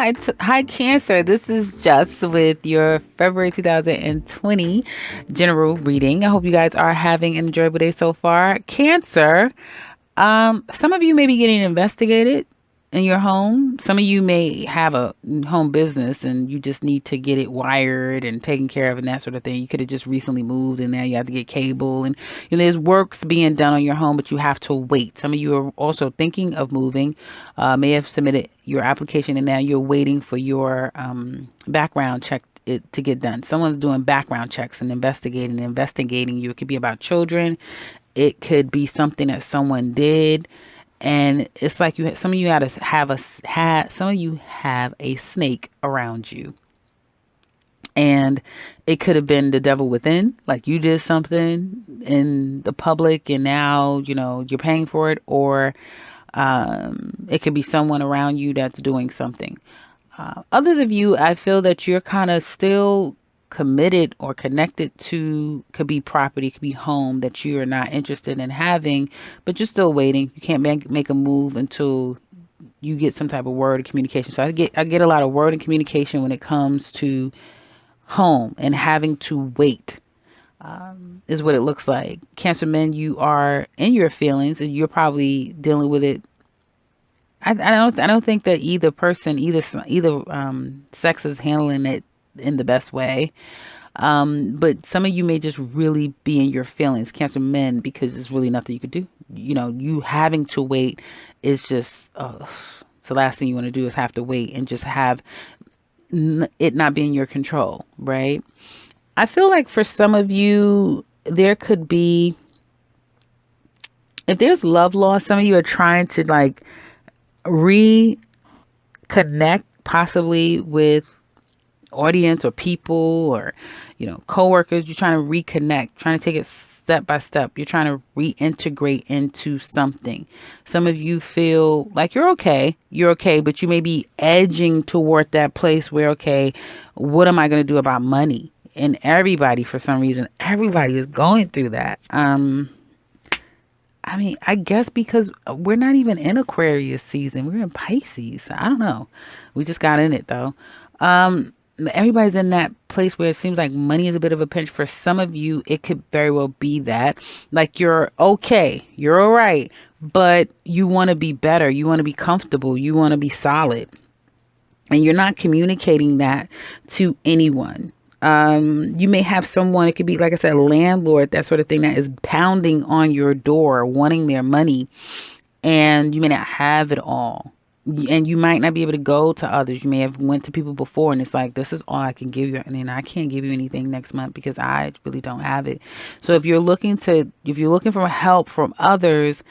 Hi, Cancer. This is Just with your February 2020 general reading. I hope you guys are having an enjoyable day so far. Cancer, some of you may be getting investigated in your home. Some of you may have a home business and you just need to get it wired and taken care of and that sort of thing. You could have just recently moved and now you have to get cable and there's works being done on your home, but you have to wait. Some of you are also thinking of moving, may have submitted your application and now you're waiting for your background check to get done. Someone's doing background checks and investigating you. It could be about children. It could be something that someone did, and it's like some of you some of you have a snake around you, and it could have been the devil within, like you did something in the public, and now you're paying for it, or it could be someone around you that's doing something. Others of you, I feel that you're kind of still committed or connected to, could be property, could be home that you are not interested in having, but you're still waiting. You can't make a move until you get some type of word of communication. So I get a lot of word and communication when it comes to home and having to wait. Is what it looks like. Cancer men, you are in your feelings and you're probably dealing with it. I don't think that either person, either sex is handling it in the best way. But some of you may just really be in your feelings, Cancer men, because there's really nothing you could do. You having to wait is just, the last thing you want to do is have to wait and just have it not be in your control, right? I feel like for some of you, there could be, if there's love loss, some of you are trying to like reconnect possibly with audience or people or coworkers. You're trying to reconnect, trying to take it step by step. You're trying to reintegrate into something. Some of you feel like you're okay, but you may be edging toward that place where, okay, what am I going to do about money? And everybody, for some reason, everybody is going through that. I mean, I guess because we're not even in Aquarius season. We're in Pisces. I don't know. We just got in it though. Everybody's in that place where it seems like money is a bit of a pinch. For some of you, it could very well be that. Like you're okay, you're all right, but you want to be better. You want to be comfortable. You want to be solid. And you're not communicating that to anyone. You may have someone, it could be, like I said, a landlord, that sort of thing, that is pounding on your door, wanting their money, and you may not have it all. And you might not be able to go to others. You may have went to people before and it's like, this is all I can give you. And then I can't give you anything next month because I really don't have it. So if you're looking for help from others,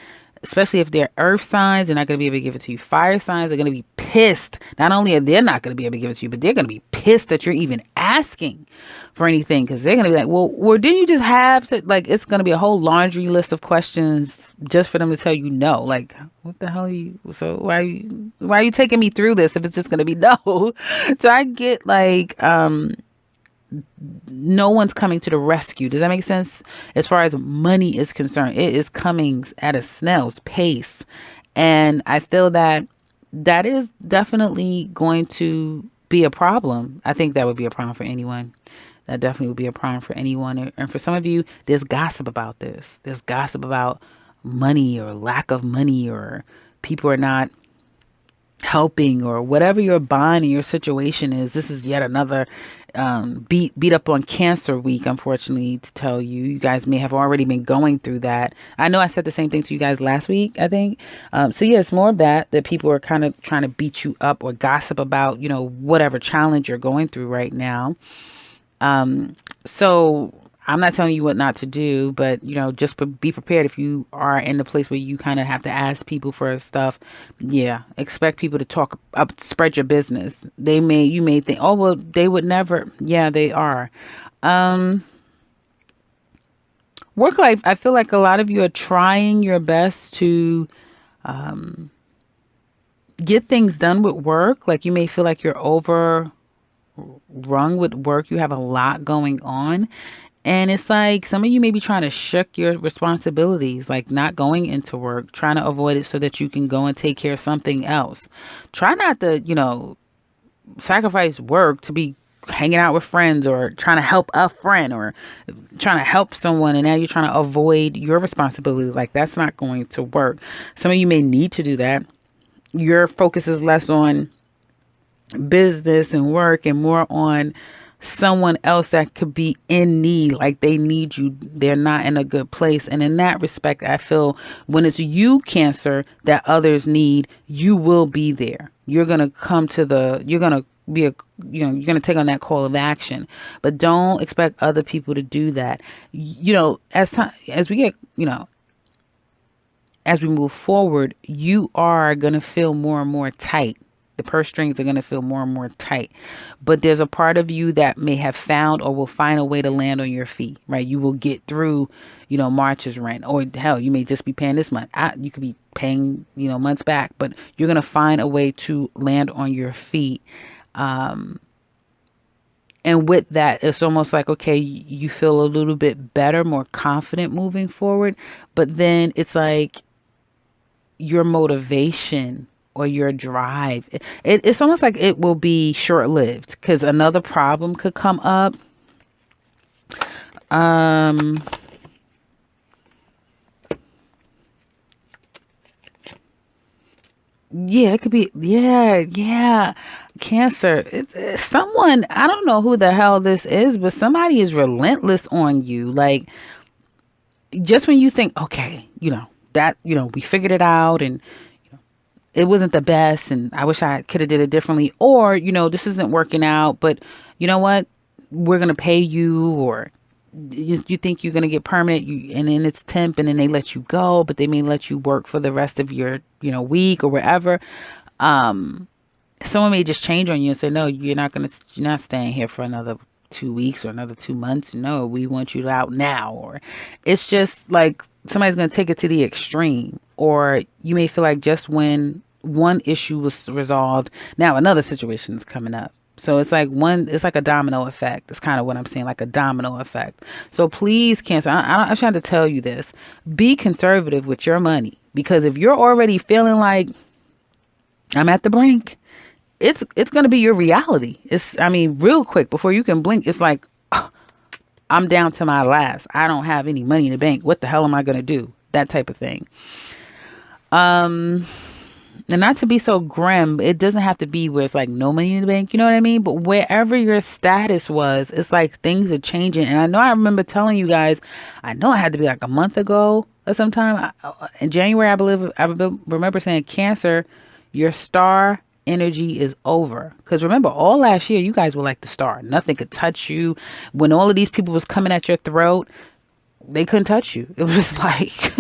especially if they're earth signs, they're not going to be able to give it to you. Fire signs are going to be pissed. Not only are they not going to be able to give it to you, but they're going to be pissed that you're even asking for anything, because they're going to be like, well, didn't you just have to, like, it's going to be a whole laundry list of questions just for them to tell you no. Like, what the hell are you, so why are you taking me through this if it's just going to be no? So I get like, no one's coming to the rescue. Does that make sense? As far as money is concerned, it is coming at a snail's pace. And I feel that that is definitely going to be a problem. I think that would be a problem for anyone. That definitely would be a problem for anyone. And for some of you, there's gossip about this. There's gossip about money or lack of money, or people are not helping, or whatever your bond and your situation is. This is yet another beat up on Cancer week, unfortunately, to tell you. You guys may have already been going through that. I know I said the same thing to you guys last week, I think. So yeah, it's more of that people are kind of trying to beat you up or gossip about, whatever challenge you're going through right now. So I'm not telling you what not to do, but just be prepared. If you are in the place where you kind of have to ask people for stuff, yeah, expect people to talk up, spread your business. You may think, oh well, they would never. Yeah, they are. Work life. I feel like a lot of you are trying your best to get things done with work. Like you may feel like you're overrun with work. You have a lot going on. And it's like some of you may be trying to shuck your responsibilities, like not going into work, trying to avoid it so that you can go and take care of something else. Try not to, sacrifice work to be hanging out with friends or trying to help a friend or trying to help someone, and now you're trying to avoid your responsibility. Like, that's not going to work. Some of you may need to do that. Your focus is less on business and work and more on someone else that could be in need, like they need you, they're not in a good place. And in that respect, I feel when it's you, Cancer, that others need, you will be there. You're going to come to you're going to be you're going to take on that call of action, but don't expect other people to do that. As time, as we get, as we move forward, you are going to feel more and more tight. The purse strings are going to feel more and more tight. But there's a part of you that may have found or will find a way to land on your feet, right? You will get through, March's rent, or hell, you may just be paying this month. You could be paying, months back, but you're going to find a way to land on your feet. And with that, it's almost like, okay, you feel a little bit better, more confident moving forward. But then it's like your motivation or your drive, it's almost like it will be short-lived because another problem could come up. Yeah, it could be. Yeah. Cancer. It's someone, I don't know who the hell this is, but somebody is relentless on you. Like, just when you think, okay, we figured it out and it wasn't the best and I wish I could have did it differently, or this isn't working out, but you know what, we're gonna pay you, or you think you're gonna get permanent, and then it's temp, and then they let you go, but they may let you work for the rest of your week or wherever. Someone may just change on you and say, no, you're not staying here for another 2 weeks or another 2 months. No, we want you out now. Or it's just like somebody's going to take it to the extreme. Or you may feel like just when one issue was resolved, now another situation is coming up. So it's like a domino effect. It's kind of what I'm saying, like a domino effect. So please, Cancer, I'm trying to tell you this. Be conservative with your money, because if you're already feeling like I'm at the brink, it's going to be your reality. Real quick, before you can blink, it's like, oh, I'm down to my last. I don't have any money in the bank. What the hell am I going to do? That type of thing. And not to be so grim, it doesn't have to be where it's like no money in the bank, you know what I mean? But wherever your status was, it's like things are changing. And I remember telling you guys, I know it had to be like a month ago or sometime in January, I believe, I remember saying, Cancer, your star energy is over. Because remember, all last year, you guys were like the star. Nothing could touch you. When all of these people was coming at your throat, they couldn't touch you. It was like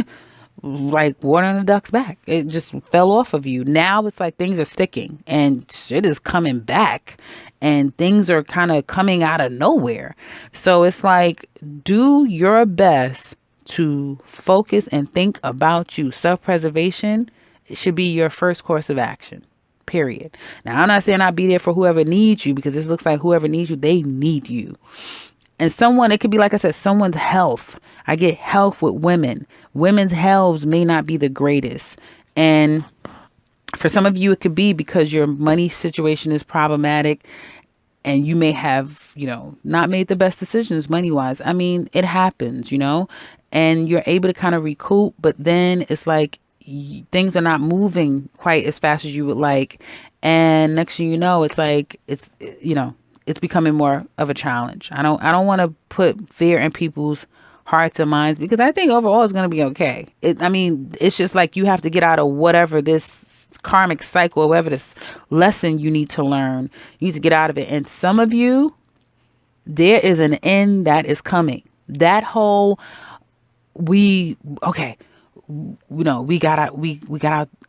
water on a duck's back. It just fell off of you. Now it's like things are sticking and shit is coming back and things are kind of coming out of nowhere. So it's like, do your best to focus and think about you. Self-preservation should be your first course of action. Period. Now, I'm not saying I'll be there for whoever needs you, because this looks like whoever needs you, they need you. And it could be, like I said, someone's health. I get health with women. Women's healths may not be the greatest. And for some of you, it could be because your money situation is problematic and you may have, not made the best decisions money-wise. It happens, and you're able to kind of recoup, but then it's like things are not moving quite as fast as you would like. And next thing you know, it's like, it's becoming more of a challenge. I don't want to put fear in people's hearts and minds, because I think overall it's going to be okay. It's just like you have to get out of whatever this karmic cycle, whatever this lesson you need to learn. You need to get out of it. And some of you, there is an end that is coming. That whole, we got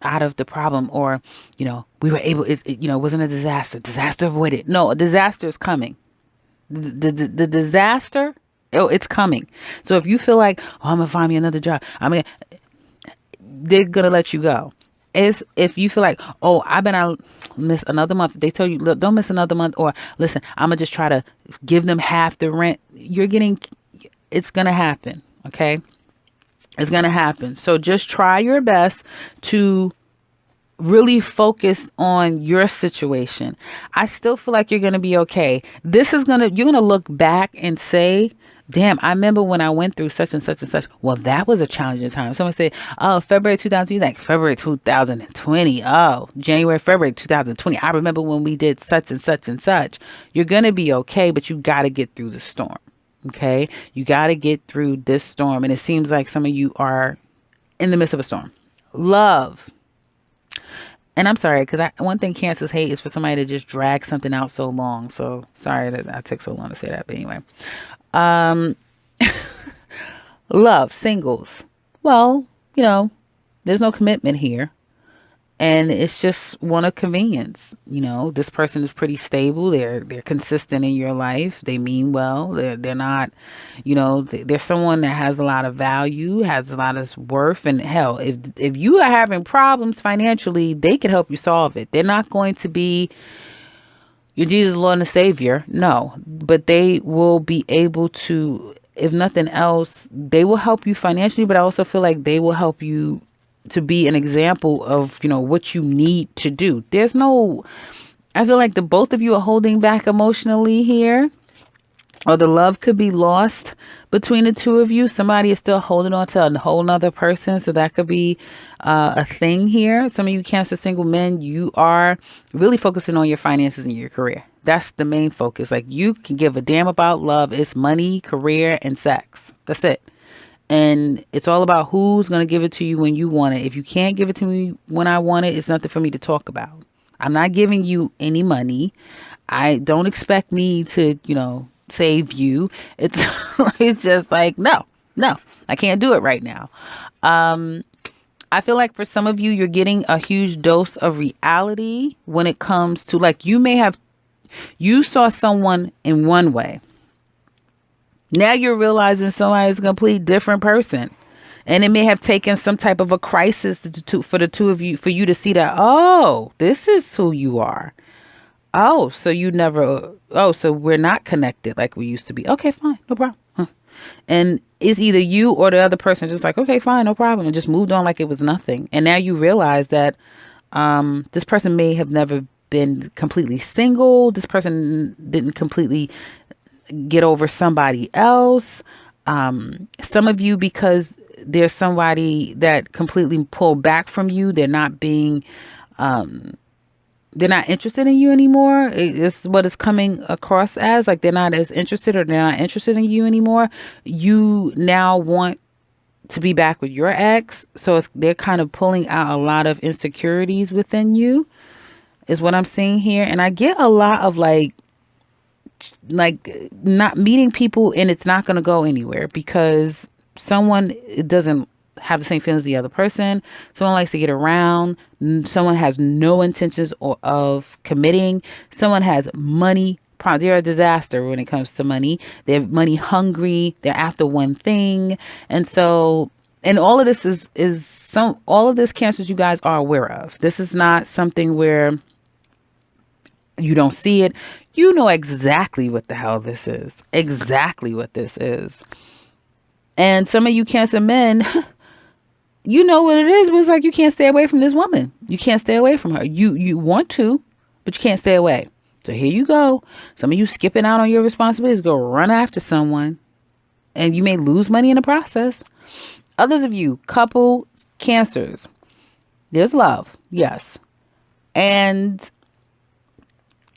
out of the problem, or we were able, it wasn't a disaster avoided. No, a disaster is coming. The disaster, it's coming. So if you feel like, oh, I'm gonna find me another job, they're gonna let you go. If you feel like, oh, I've been out, miss another month, they tell you, look, don't miss another month, or listen, I'm gonna just try to give them half the rent. It's gonna happen. Okay. It's going to happen. So just try your best to really focus on your situation. I still feel like you're going to be okay. You're going to look back and say, damn, I remember when I went through such and such and such. Well, that was a challenging time. Someone say, oh, February 2020, like February 2020. Oh, February 2020. I remember when we did such and such and such. You're going to be okay, but you got to get through the storm. Okay. You got to get through this storm. And it seems like some of you are in the midst of a storm. Love. And I'm sorry, because one thing cancers hate is for somebody to just drag something out so long. So sorry that I took so long to say that. But anyway, um, love, singles. Well, there's no commitment here. And it's just one of convenience. This person is pretty stable. They're consistent in your life. They mean well. They're not, they're someone that has a lot of value, has a lot of worth. And hell, if you are having problems financially, they can help you solve it. They're not going to be your Jesus, Lord, and Savior. No, but they will be able to, if nothing else, they will help you financially. But I also feel like they will help you to be an example of, what you need to do. I feel like the both of you are holding back emotionally here, or the love could be lost between the two of you. Somebody is still holding on to a whole nother person. So that could be a thing here. Some of you Cancer single men, you are really focusing on your finances and your career. That's the main focus. Like, you can give a damn about love. It's money, career, and sex. That's it. And it's all about who's going to give it to you when you want it. If you can't give it to me when I want it, it's nothing for me to talk about. I'm not giving you any money. I don't expect me to, save you. It's it's just like, no, I can't do it right now. I feel like for some of you, you're getting a huge dose of reality when it comes to, like, you saw someone in one way. Now you're realizing somebody's a complete different person. And it may have taken some type of a crisis for the two of you, for you to see that, oh, this is who you are. Oh, so so we're not connected like we used to be. Okay, fine. No problem. Huh. And it's either you or the other person just like, okay, fine, no problem. And just moved on like it was nothing. And now you realize that this person may have never been completely single. This person didn't completely get over somebody else. Some of you, because there's somebody that completely pulled back from you, they're not interested in you anymore. It's what it's coming across as, like they're not as interested, or they're not interested in you anymore. You now want to be back with your ex. So they're kind of pulling out a lot of insecurities within you, is what I'm seeing here. And I get a lot of like not meeting people, and it's not going to go anywhere because someone doesn't have the same feelings as the other person. Someone likes to get around. Someone has no intentions of committing. Someone has money. They're a disaster when it comes to money. They're money hungry. They're after one thing. And so, and all of this all of this cancers you guys are aware of. This is not something where you don't see it. You know exactly what the hell this is. Exactly what this is. And some of you Cancer men, you know what it is, but it's like you can't stay away from this woman. You can't stay away from her. You want to, but you can't stay away. So here you go. Some of you skipping out on your responsibilities, go run after someone, and you may lose money in the process. Others of you, couple Cancers, there's love, yes. And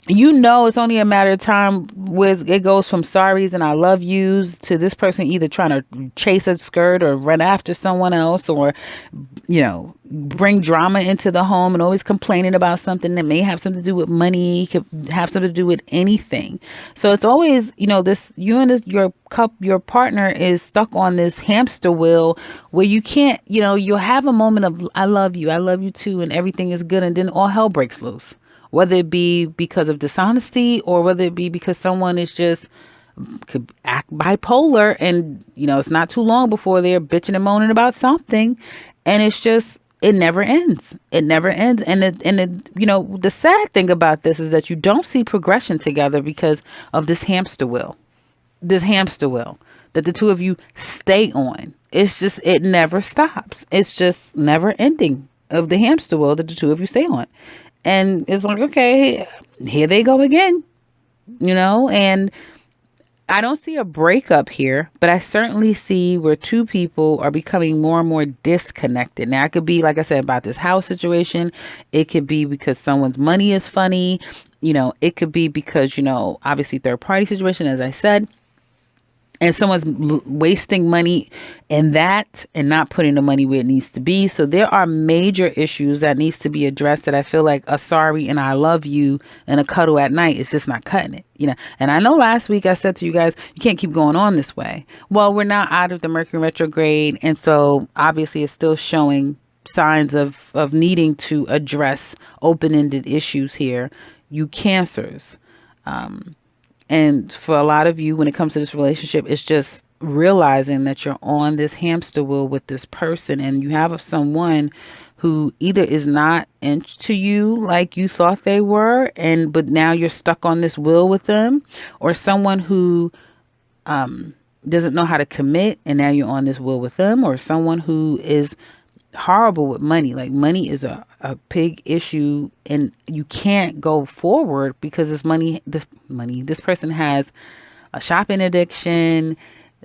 it's only a matter of time where it goes from sorries and I love yous to this person either trying to chase a skirt or run after someone else, or, bring drama into the home and always complaining about something that may have something to do with money, could have something to do with anything. So it's always, this, you and your partner is stuck on this hamster wheel where you can't, you'll have a moment of, I love you too, and everything is good. And then all hell breaks loose. Whether it be because of dishonesty or whether it be because someone is just could act bipolar, and it's not too long before they're bitching and moaning about something, and it never ends. It never ends. And the sad thing about this is that you don't see progression together because of this hamster wheel. This hamster wheel that the two of you stay on. It's just, it never stops. It's just never ending. of the hamster wheel that the two of you stay on. And it's like, okay, here they go again, and I don't see a breakup here, but I certainly see where two people are becoming more and more disconnected. Now, it could be, like I said, about this house situation. It could be because someone's money is funny. It could be because, obviously third party situation, as I said, and someone's wasting money in that and not putting the money where it needs to be. So there are major issues that needs to be addressed that I feel like a sorry and I love you and a cuddle at night is just not cutting it. And I know last week I said to you guys, you can't keep going on this way. Well, we're now out of the Mercury retrograde. And so obviously it's still showing signs of needing to address open-ended issues here. You Cancers. And for a lot of you, when it comes to this relationship, it's just realizing that you're on this hamster wheel with this person and you have someone who either is not into you like you thought they were, but now you're stuck on this wheel with them, or someone who doesn't know how to commit and now you're on this wheel with them, or someone who is horrible with money. Like, money is a big issue and you can't go forward because this person has a shopping addiction.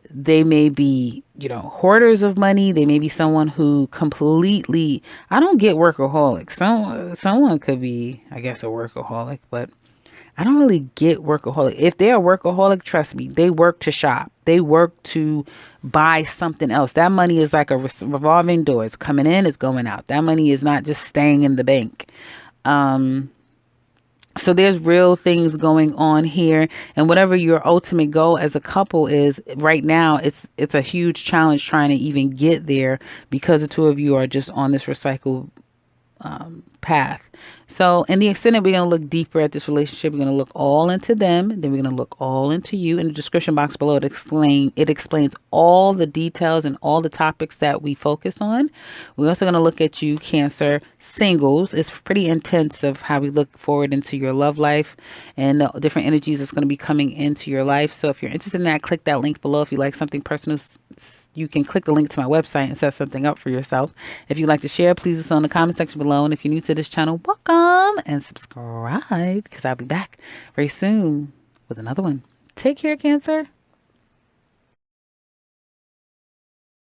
They may be, hoarders of money. They may be someone who completely, I don't get workaholic. Someone could be, I guess, a workaholic, but I don't really get workaholic. If they're a workaholic, trust me, they work to shop. They work to buy something else. That money is like a revolving door. It's coming in, it's going out. That money is not just staying in the bank. So there's real things going on here. And whatever your ultimate goal as a couple is right now, it's a huge challenge trying to even get there because the two of you are just on this recycled path. So in the extended, we're going to look deeper at this relationship. We're going to look all into them. Then we're going to look all into you. In the description box below, it explains all the details and all the topics that we focus on. We're also going to look at you, Cancer singles. It's pretty intense of how we look forward into your love life and the different energies that's going to be coming into your life. So if you're interested in that, click that link below. If you like something personal, you can click the link to my website and set something up for yourself. If you'd like to share, please do so in the comment section below. And if you're new to this channel, welcome and subscribe because I'll be back very soon with another one. Take care, Cancer.